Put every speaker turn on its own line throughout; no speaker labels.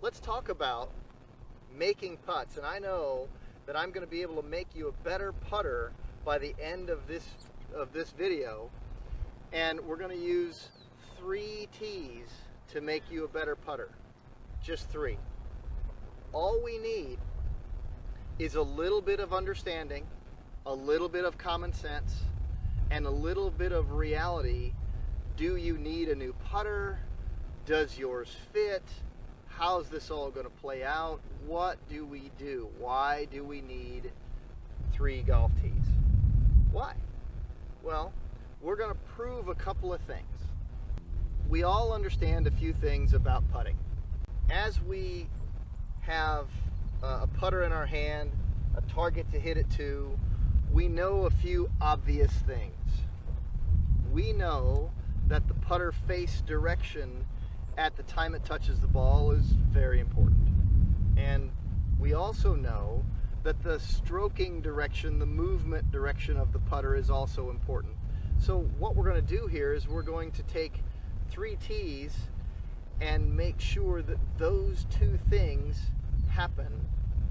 let's talk about making putts. And I know that I'm going to be able to make you a better putter by the end of this video. And we're going to use 3 tees to make you a better putter. Just 3. All we need is a little bit of understanding, a little bit of common sense, and a little bit of reality. Do you need a new putter? Does yours fit? How's this all going to play out? What do we do? Why do we need 3 golf tees? Why? Well, we're going to prove a couple of things. We all understand a few things about putting. As we have a putter in our hand, a target to hit it to, we know a few obvious things. We know that the putter face direction at the time it touches the ball is very important. And we also know that the stroking direction, the movement direction of the putter is also important. So what we're going to do here is we're going to take 3 tees and make sure that those 2 things happen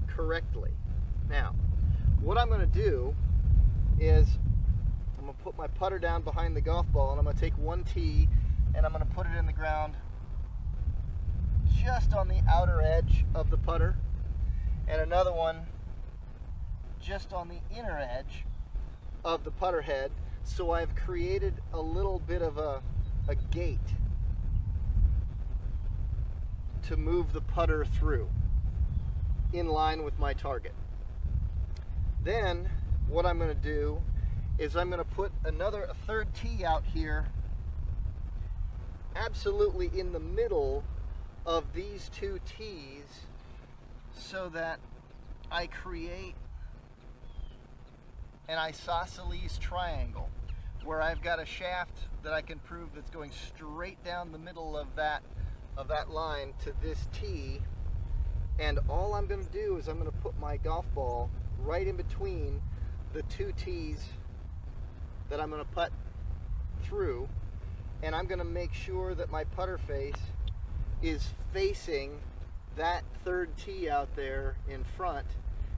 correctly. Now, what I'm going to do is I'm going to put my putter down behind the golf ball, and I'm going to take 1 tee and I'm going to put it in the ground just on the outer edge of the putter, and another one just on the inner edge of the putter head. So I've created a little bit of a gate to move the putter through in line with my target. Then what I'm going to do is I'm going to put a 3rd tee out here absolutely in the middle of these 2 tees, so that I create an isosceles triangle where I've got a shaft that I can prove that's going straight down the middle of that line to this tee. And all I'm going to do is I'm going to put my golf ball right in between the 2 tees that I'm going to putt through, and I'm going to make sure that my putter face is facing that 3rd tee out there in front.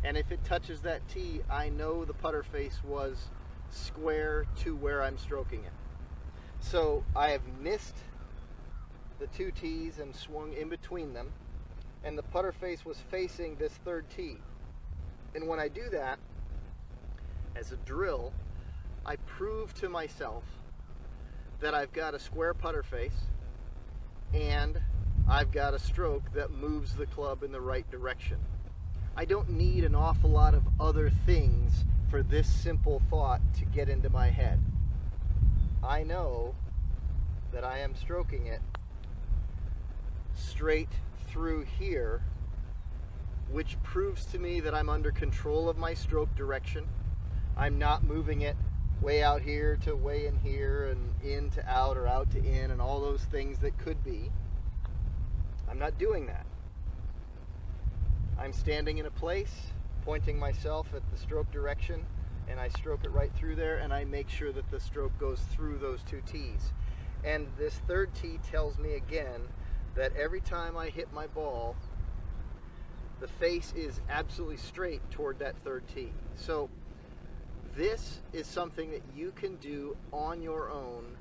And if it touches that tee, I know the putter face was square to where I'm stroking it. So I have missed the 2 tees and swung in between them, and the putter face was facing this 3rd tee. And when I do that, as a drill, I prove to myself that I've got a square putter face and I've got a stroke that moves the club in the right direction. I don't need an awful lot of other things for this simple thought to get into my head. I know that I am stroking it straight through here, which proves to me that I'm under control of my stroke direction. I'm not moving it way out here to way in here and in to out or out to in and all those things that could be. I'm not doing that. I'm standing in a place, pointing myself at the stroke direction, and I stroke it right through there, and I make sure that the stroke goes through those 2 tees. And this 3rd tee tells me again that every time I hit my ball, the face is absolutely straight toward that 3rd tee. So this is something that you can do on your own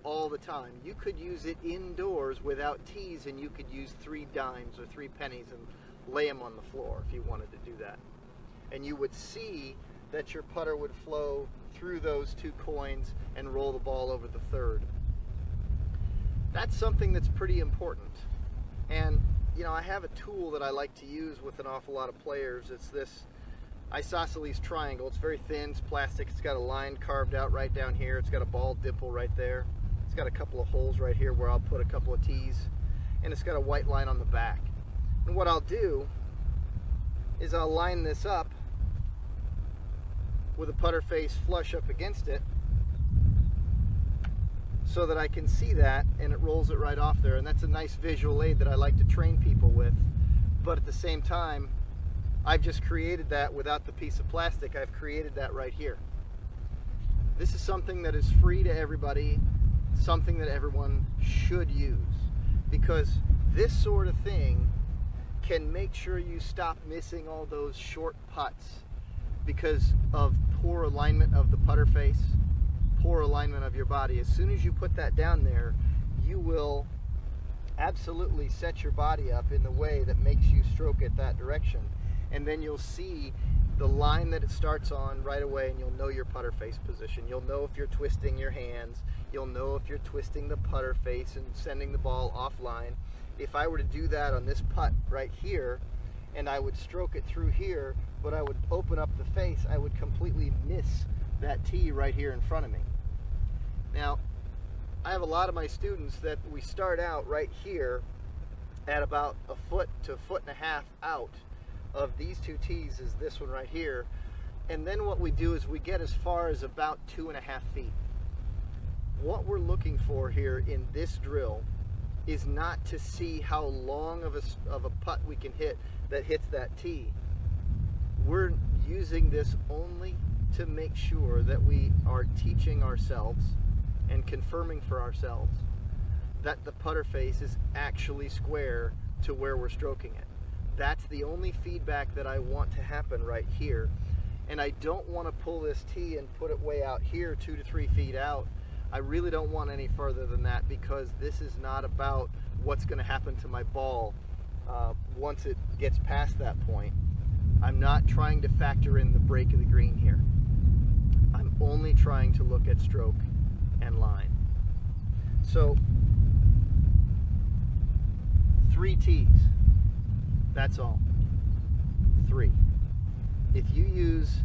all the time. You could use it indoors without tees, and you could use 3 dimes or 3 pennies and lay them on the floor if you wanted to do that. And you would see that your putter would flow through those 2 coins and roll the ball over the 3rd. That's something that's pretty important. And you know, I have a tool that I like to use with an awful lot of players. It's this isosceles triangle. It's very thin, it's plastic, it's got a line carved out right down here, it's got a ball dimple right there, it's got a couple of holes right here where I'll put a couple of tees, and it's got a white line on the back. And what I'll do is I'll line this up with a putter face flush up against it so that I can see that, and it rolls it right off there. And that's a nice visual aid that I like to train people with. But at the same time, I've just created that without the piece of plastic. I've created that right here. This is something that is free to everybody, something that everyone should use, because this sort of thing can make sure you stop missing all those short putts because of poor alignment of the putter face, poor alignment of your body. As soon as you put that down there, you will absolutely set your body up in the way that makes you stroke it that direction. And then you'll see the line that it starts on right away, and you'll know your putter face position. You'll know if you're twisting your hands. You'll know if you're twisting the putter face and sending the ball offline. If I were to do that on this putt right here, and I would stroke it through here, but I would open up the face, I would completely miss that tee right here in front of me. Now, I have a lot of my students that we start out right here at about a foot to a foot and a half out of these two tees is this one right here. And then what we do is we get as far as about 2.5 feet. What we're looking for here in this drill is not to see how long of a putt we can hit that hits that tee. We're using this only to make sure that we are teaching ourselves and confirming for ourselves that the putter face is actually square to where we're stroking it. That's the only feedback that I want to happen right here. And I don't want to pull this tee and put it way out here 2 to 3 feet out. I really don't want any further than that, because this is not about what's going to happen to my ball once it gets past that point. I'm not trying to factor in the break of the green here. I'm only trying to look at stroke and line. So 3 tees, that's all. 3. If you use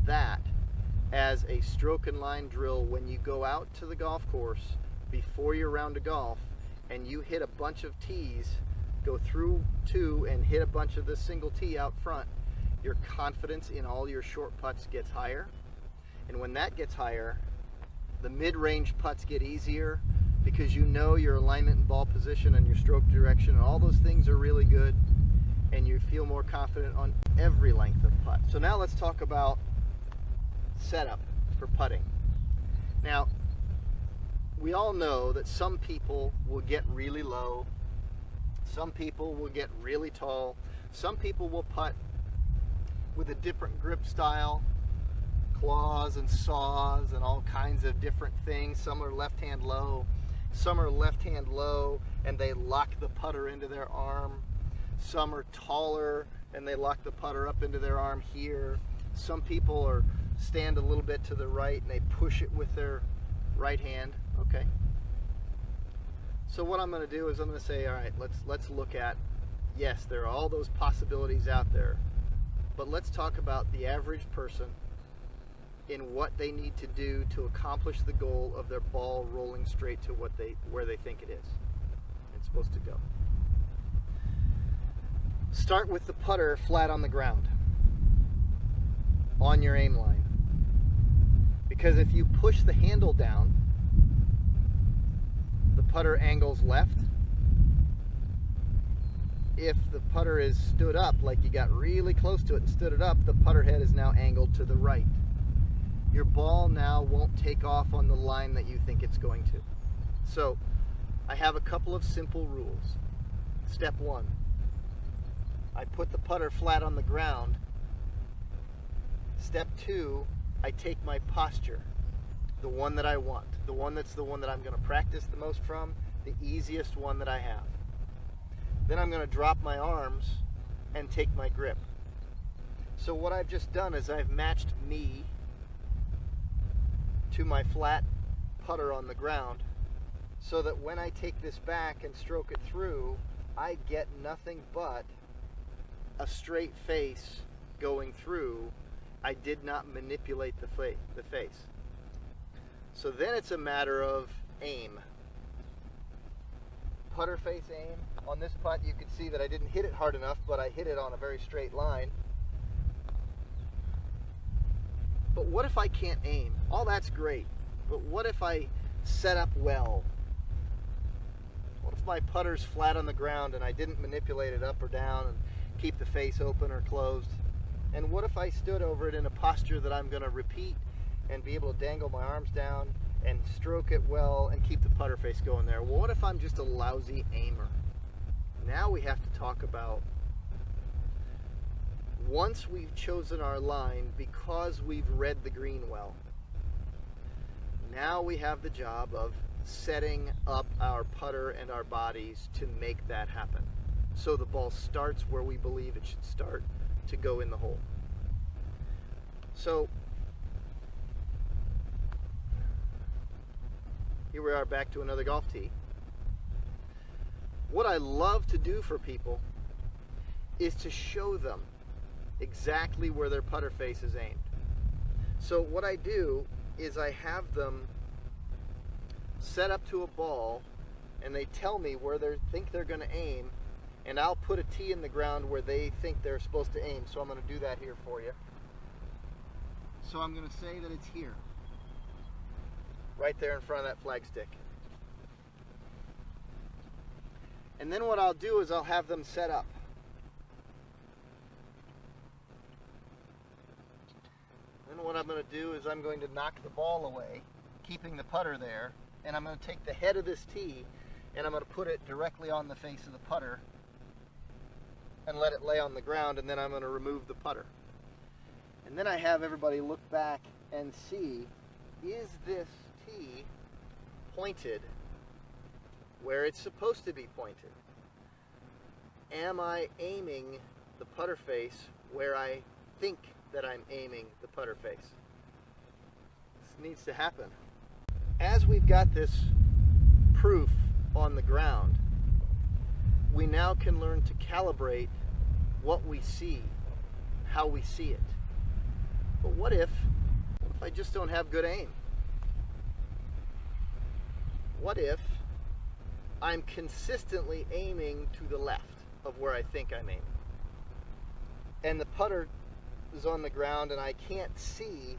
that as a stroke and line drill when you go out to the golf course before your round of golf and you hit a bunch of tees, go through 2 and hit a bunch of this single tee out front, your confidence in all your short putts gets higher. And when that gets higher, the mid-range putts get easier because you know your alignment and ball position and your stroke direction and all those things are really good, and you feel more confident on every length of putt. So now let's talk about setup for putting. Now, we all know that some people will get really low, some people will get really tall, some people will putt with a different grip style, claws and saws and all kinds of different things. Some are left hand low, some are left hand low and they lock the putter into their arm. Some are taller and they lock the putter up into their arm here. Some people are stand a little bit to the right and they push it with their right hand. Okay. So what I'm going to do is I'm going to say, all right, let's look at, yes, there are all those possibilities out there, but let's talk about the average person in what they need to do to accomplish the goal of their ball rolling straight to where they think it is. It's supposed to go. Start with the putter flat on the ground, on your aim line. Because if you push the handle down, the putter angles left. If the putter is stood up, like you got really close to it and stood it up, the putter head is now angled to the right. Your ball now won't take off on the line that you think it's going to. So I have a couple of simple rules. Step 1, I put the putter flat on the ground. Step 2, I take my posture, the one that I want, the one that I'm going to practice the most from, the easiest one that I have. Then I'm going to drop my arms and take my grip. So what I've just done is I've matched me to my flat putter on the ground, so that when I take this back and stroke it through, I get nothing but a straight face going through. I did not manipulate the face. So then it's a matter of aim. Putter face aim. On this putt you can see that I didn't hit it hard enough, but I hit it on a very straight line. But what if I can't aim? All that's great, but what if I set up well? What if my putter's flat on the ground and I didn't manipulate it up or down and keep the face open or closed? And what if I stood over it in a posture that I'm going to repeat and be able to dangle my arms down and stroke it well and keep the putter face going there? Well, what if I'm just a lousy aimer? Now we have to talk about once we've chosen our line, because we've read the green well, now we have the job of setting up our putter and our bodies to make that happen. So the ball starts where we believe it should start to go in the hole. So here we are back to another golf tee. What I love to do for people is to show them exactly where their putter face is aimed. So what I do is I have them set up to a ball and they tell me where they think they're going to aim, and I'll put a tee in the ground where they think they're supposed to aim. So I'm going to do that here for you. So I'm going to say that it's here, right there in front of that flagstick. And then what I'll do is I'll have them set up. Then what I'm going to do is I'm going to knock the ball away, keeping the putter there, and I'm going to take the head of this tee and I'm going to put it directly on the face of the putter and let it lay on the ground, and then I'm going to remove the putter. And then I have everybody look back and see, is this tee pointed where it's supposed to be pointed? Am I aiming the putter face where I think that I'm aiming the putter face? This needs to happen. As we've got this proof on the ground, we now can learn to calibrate what we see, how we see it. But what if I just don't have good aim? What if I'm consistently aiming to the left of where I think I'm aiming, and the putter is on the ground and I can't see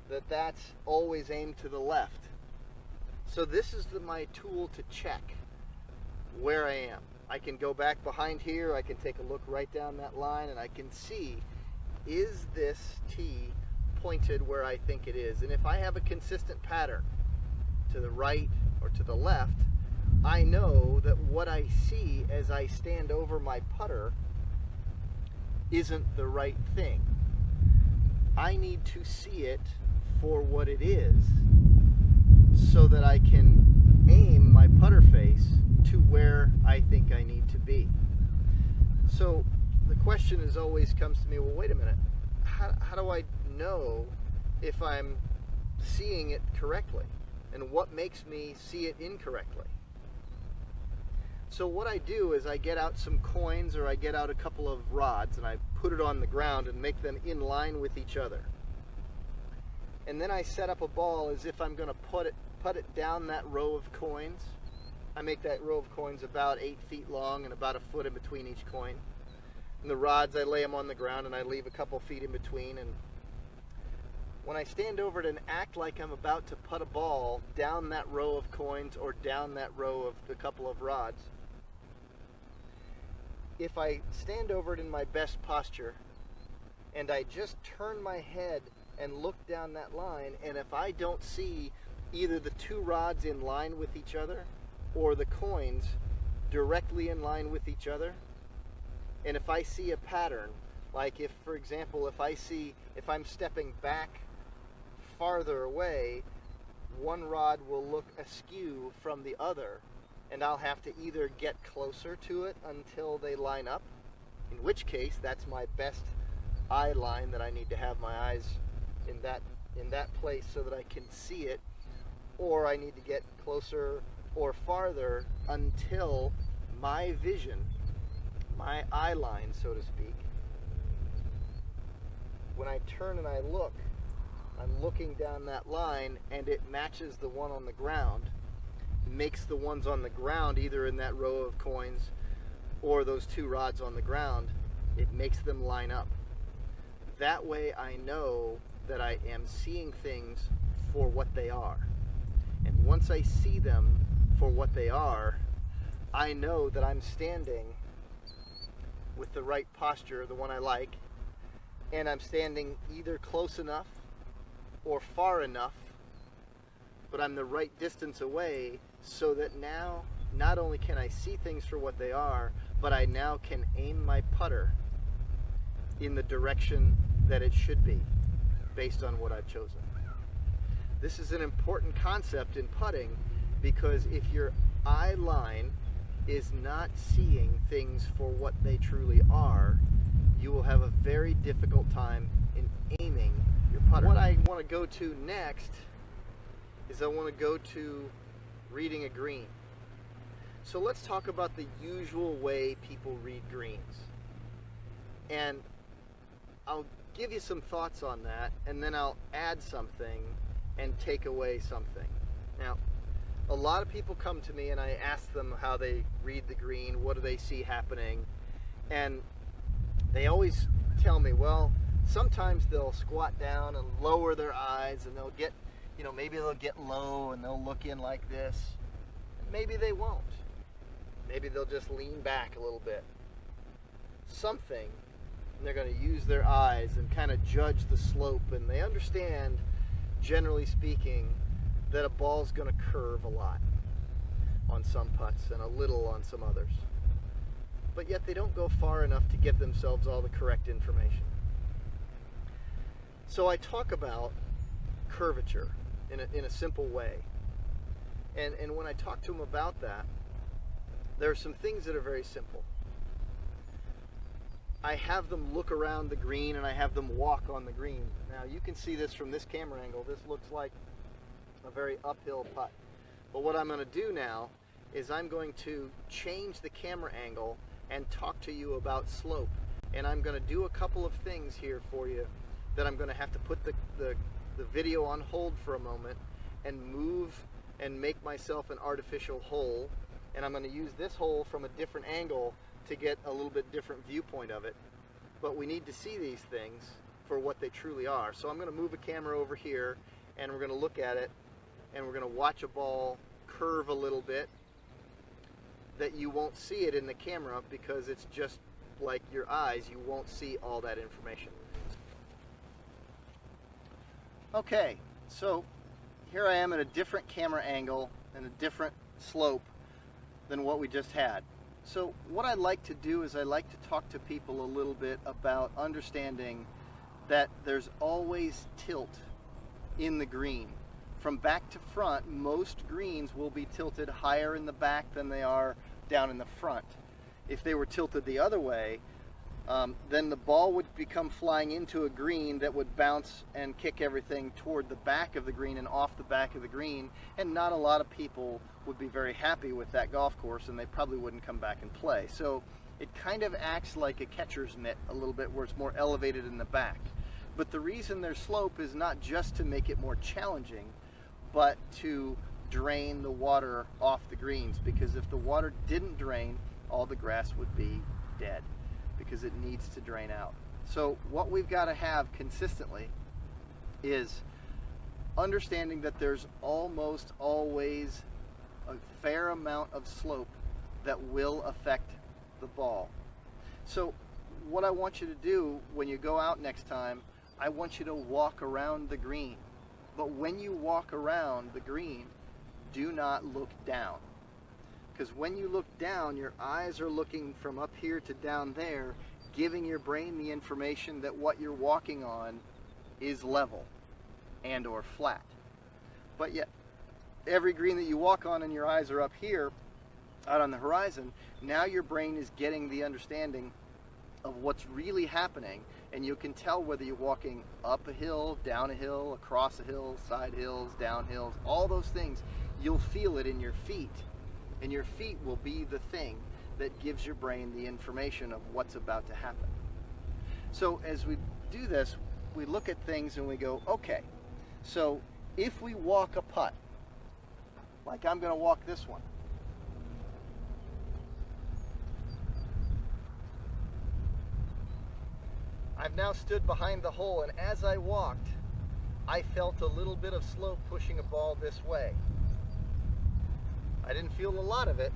that that's always aimed to the left? So this is my tool to check where I am. I can go back behind here, I can take a look right down that line, and I can see, is this tee pointed where I think it is? And if I have a consistent pattern to the right or to the left, I know that what I see as I stand over my putter isn't the right thing. I need to see it for what it is so that I can aim my putter face to where I think I need to be. So the question is always comes to me, well, wait a minute, how do I know if I'm seeing it correctly? And what makes me see it incorrectly? So what I do is I get out some coins, or I get out a couple of rods, and I put it on the ground and make them in line with each other. And then I set up a ball as if I'm going to put it down that row of coins. I make that row of coins about 8 feet long and about a foot in between each coin. And the rods, I lay them on the ground and I leave a couple feet in between. And when I stand over it and act like I'm about to put a ball down that row of coins or down that row of the couple of rods, if I stand over it in my best posture and I just turn my head and look down that line, and if I don't see either the two rods in line with each other or the coins directly in line with each other, and if I see a pattern, like if, for example, if I'm stepping back farther away, one rod will look askew from the other, and I'll have to either get closer to it until they line up, in which case that's my best eye line that I need to have my eyes in that place so that I can see it, or I need to get closer or farther until my vision, my eye line, so to speak, when I turn and I look, I'm looking down that line and it matches the one on the ground, makes the ones on the ground, either in that row of coins or those two rods on the ground, it makes them line up. That way I know that I am seeing things for what they are. And once I see them for what they are, I know that I'm standing with the right posture, the one I like, and I'm standing either close enough or far enough, but I'm the right distance away, so that now not only can I see things for what they are, but I now can aim my putter in the direction that it should be based on what I've chosen. This is an important concept in putting, because if your eye line is not seeing things for what they truly are, you will have a very difficult time in aiming your putter. What I want to go to next is I want to go to reading a green. So let's talk about the usual way people read greens. And I'll give you some thoughts on that, and then I'll add something and take away something. Now, a lot of people come to me and I ask them how they read the green, what do they see happening, and they always tell me, well, sometimes they'll squat down and lower their eyes, and they'll get, maybe they'll get low and they'll look in like this. Maybe they won't. Maybe they'll just lean back a little bit. Something, and they're going to use their eyes and kind of judge the slope, and they understand, generally speaking, that a ball's going to curve a lot on some putts and a little on some others. But yet they don't go far enough to give themselves all the correct information. So I talk about curvature in a simple way. And when I talk to them about that, there are some things that are very simple. I have them look around the green and I have them walk on the green. Now you can see this from this camera angle. This looks like a very uphill putt. But what I'm going to do now is I'm going to change the camera angle and talk to you about slope. And I'm going to do a couple of things here for you that I'm going to have to put the video on hold for a moment and move and make myself an artificial hole. And I'm going to use this hole from a different angle to get a little bit different viewpoint of it. But we need to see these things for what they truly are. So I'm going to move a camera over here and we're going to look at it and we're going to watch a ball curve a little bit that you won't see it in the camera because it's just like your eyes, you won't see all that information. Okay, so here I am at a different camera angle and a different slope than what we just had. So what I like to do is I like to talk to people a little bit about understanding that there's always tilt in the green. From back to front, most greens will be tilted higher in the back than they are down in the front. If they were tilted the other way, then the ball would become flying into a green that would bounce and kick everything toward the back of the green and off the back of the green, and not a lot of people would be very happy with that golf course, and they probably wouldn't come back and play. So it kind of acts like a catcher's mitt a little bit, where it's more elevated in the back. But the reason there's slope is not just to make it more challenging, but to drain the water off the greens, because if the water didn't drain, all the grass would be dead, because it needs to drain out. So what we've got to have consistently is understanding that there's almost always a fair amount of slope that will affect the ball. So what I want you to do when you go out next time, I want you to walk around the green. But when you walk around the green, do not look down. Because when you look down, your eyes are looking from up here to down there, giving your brain the information that what you're walking on is level and or flat. But yet, every green that you walk on and your eyes are up here, out on the horizon, now your brain is getting the understanding of what's really happening, and you can tell whether you're walking up a hill, down a hill, across a hill, side hills, down hills, all those things. You'll feel it in your feet, and your feet will be the thing that gives your brain the information of what's about to happen. So as we do this, we look at things and we go, okay, so if we walk a putt, like I'm going to walk this one, I've now stood behind the hole, and as I walked, I felt a little bit of slope pushing a ball this way. I didn't feel a lot of it,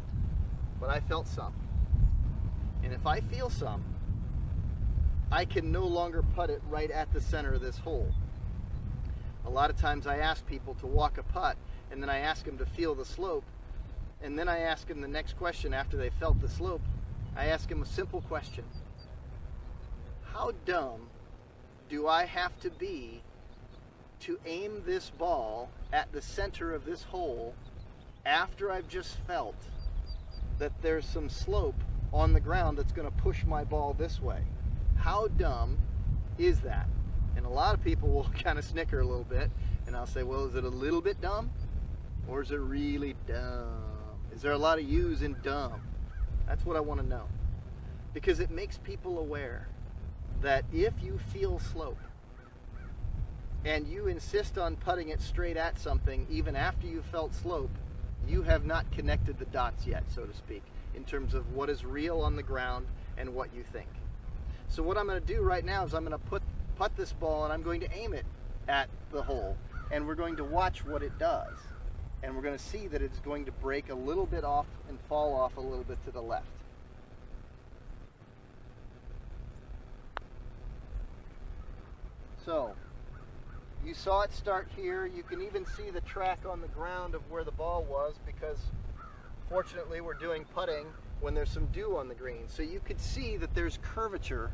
but I felt some. And if I feel some, I can no longer putt it right at the center of this hole. A lot of times I ask people to walk a putt, and then I ask them to feel the slope, and then I ask them the next question after they felt the slope. I ask them a simple question. how dumb do I have to be to aim this ball at the center of this hole after I've just felt that there's some slope on the ground that's going to push my ball this way? How dumb is that? And a lot of people will kind of snicker a little bit, and I'll say, well, is it a little bit dumb, or is it really dumb? Is there a lot of U's in dumb? That's what I want to know, because it makes people aware that if you feel slope and you insist on putting it straight at something even after you felt slope, you have not connected the dots yet, so to speak, in terms of what is real on the ground and what you think. So what I'm going to do right now is I'm going to putt this ball, and I'm going to aim it at the hole, and we're going to watch what it does. And we're going to see that it's going to break a little bit off and fall off a little bit to the left. So, you saw it start here. You can even see the track on the ground of where the ball was, because fortunately we're doing putting when there's some dew on the green. So you could see that there's curvature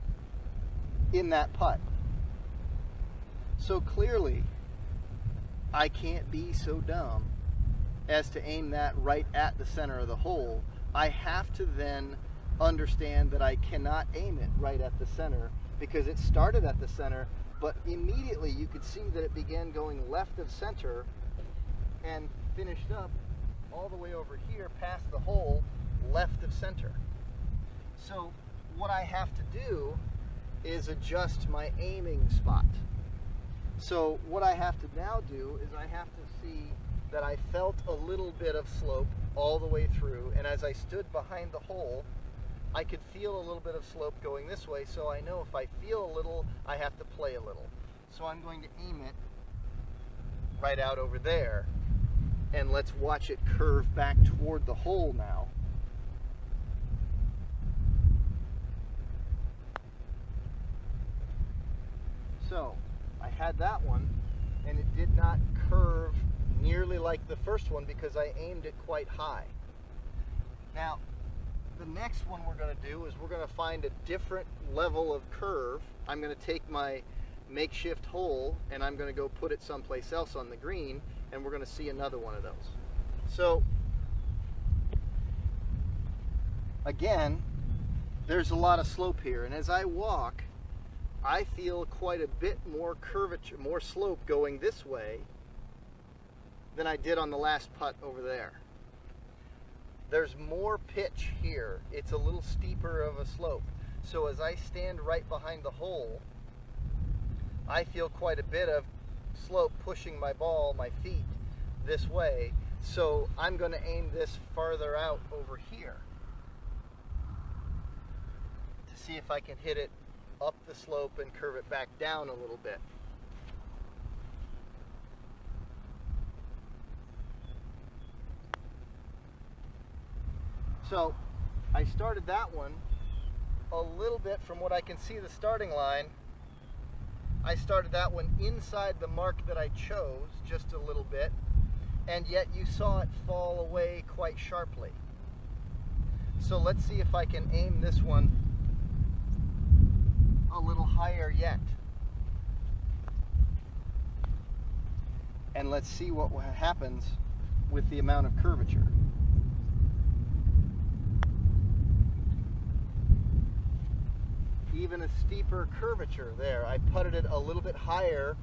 in that putt. So clearly, I can't be so dumb as to aim that right at the center of the hole. I have to then understand that I cannot aim it right at the center, because it started at the center, but immediately you could see that it began going left of center and finished up all the way over here past the hole left of center. So what I have to do is adjust my aiming spot. So what I have to now do is I have to see that I felt a little bit of slope all the way through, and as I stood behind the hole, I could feel a little bit of slope going this way, so I know if I feel a little, I have to play a little. So I'm going to aim it right out over there, and let's watch it curve back toward the hole now. So I had that one, and it did not curve nearly like the first one because I aimed it quite high. Now, the next one we're going to do is we're going to find a different level of curve. I'm going to take my makeshift hole and I'm going to go put it someplace else on the green, and we're going to see another one of those. So again, there's a lot of slope here, and as I walk, I feel quite a bit more curvature, more slope going this way than I did on the last putt over there. There's more pitch here. It's a little steeper of a slope. So as I stand right behind the hole, I feel quite a bit of slope pushing my ball, my feet, this way. So I'm going to aim this farther out over here to see if I can hit it up the slope and curve it back down a little bit. So I started that one a little bit from what I can see the starting line. I started that one inside the mark that I chose just a little bit, and yet you saw it fall away quite sharply. So let's see if I can aim this one a little higher yet. And let's see what happens with the amount of curvature. Even a steeper curvature there. I putted it a little bit higher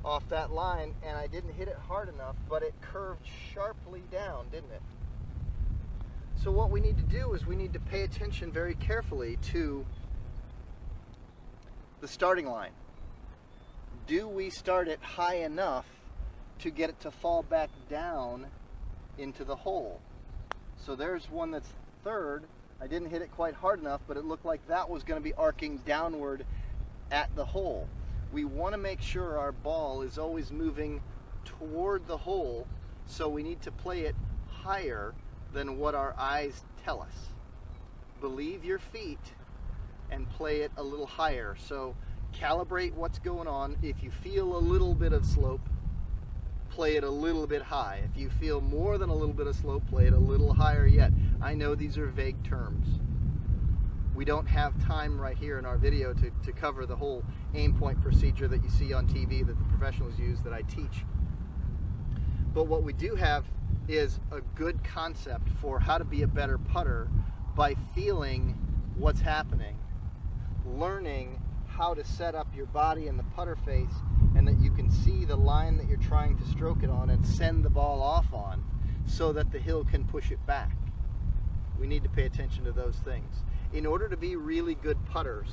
off that line, and I didn't hit it hard enough, but it curved sharply down, didn't it? So what we need to do is we need to pay attention very carefully to the starting line. Do we start it high enough to get it to fall back down into the hole? So there's one that's third. I didn't hit it quite hard enough, but it looked like that was going to be arcing downward at the hole. We want to make sure our ball is always moving toward the hole, so we need to play it higher than what our eyes tell us. Believe your feet and play it a little higher. So calibrate what's going on. If you feel a little bit of slope, play it a little bit high. If you feel more than a little bit of slope, play it a little higher yet. I know these are vague terms. We don't have time right here in our video to cover the whole aim point procedure that you see on TV that the professionals use that I teach. But what we do have is a good concept for how to be a better putter by feeling what's happening, learning how to set up your body in the putter face, and that you can see the line that you're trying to stroke it on and send the ball off on so that the hill can push it back. We need to pay attention to those things. In order to be really good putters,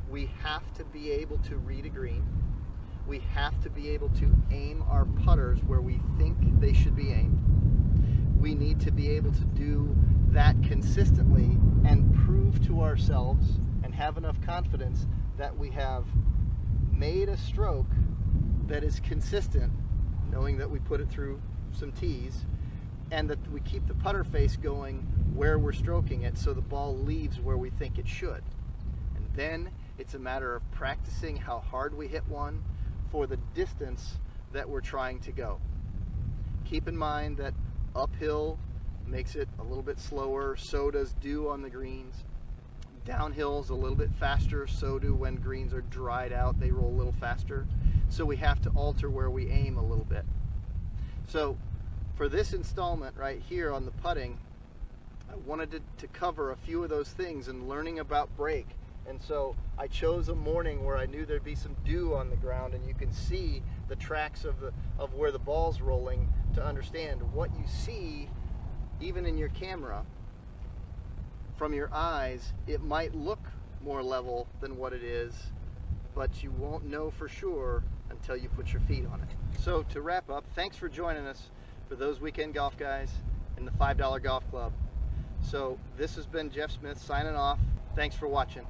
we have to be able to read a green. We have to be able to aim our putters where we think they should be aimed. We need to be able to do that consistently and prove to ourselves and have enough confidence that we have made a stroke that is consistent, knowing that we put it through some tees, and that we keep the putter face going where we're stroking it so the ball leaves where we think it should. And then it's a matter of practicing how hard we hit one for the distance that we're trying to go. Keep in mind that uphill makes it a little bit slower, so does dew on the greens. Downhill's a little bit faster, so do when greens are dried out, they roll a little faster. So we have to alter where we aim a little bit. So for this installment right here on the putting, I wanted to cover a few of those things and learning about break. And so I chose a morning where I knew there'd be some dew on the ground, and you can see the tracks of where the ball's rolling to understand what you see. Even in your camera, from your eyes, it might look more level than what it is, but you won't know for sure until you put your feet on it. So to wrap up, thanks for joining us for those Weekend Golf Guys in the $5 Golf Club. So this has been Jeff Smith signing off. Thanks for watching.